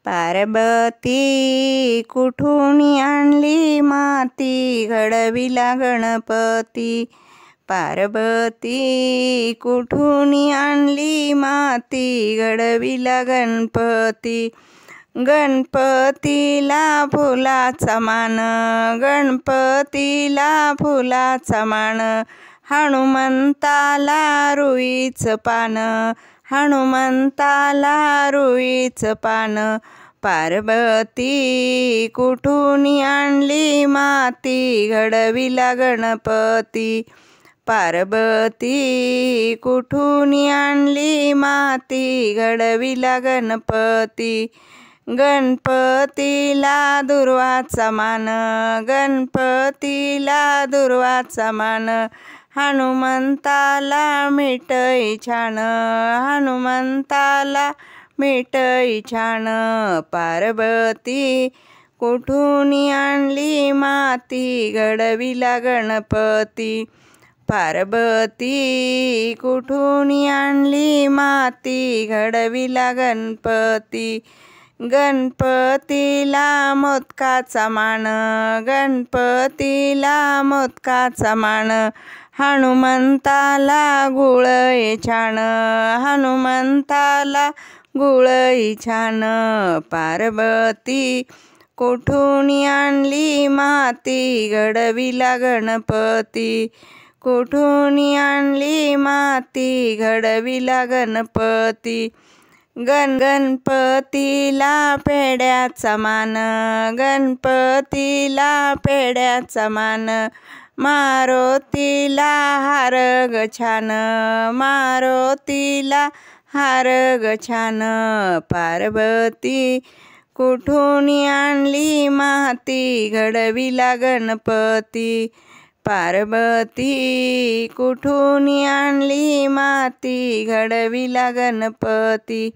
पार्वती कुठून आणली माती घडविला गणपती. पार्वती कुठून आणली माती घडविला गणपती. गणपतीला फुलाचा मान, गणपतीला फुलाचा मान, हनुमंताला रुईचं पान, हनुमंताला रुईचं पान. पार्वती कुठून आणली माती घडविला गणपती. पार्वती कुठून आणली माती घडविला गणपती. गणपतीला दुर्वाचा मान, गणपतीला दुर्वाचा मान, हनुमंताला मिठई छान, हनुमंताला मिठई छान. पार्वती कुठून आणली माती घडविला गणपती. पार्वती कुठून आणली माती घडविला गणपती. गणपतीला मोदकाचा मान, गणपतीला मोदकाचा मान, हनुमंताला गुळई छान, हनुमंताला गुळई छान. पार्वती कुठून आणली माती घडविला गणपती. कुठून आणली माती घडविला गणपती. गणपतीला पेड्याचा मान, गणपतीला पेड्याचा मान, मारुतीला हार ग छान, मारुतीला हार ग छान. पार्वती कुठून आणली माती घडविला गणपती. पार्वती कुठून आणली माती घडविला गणपती.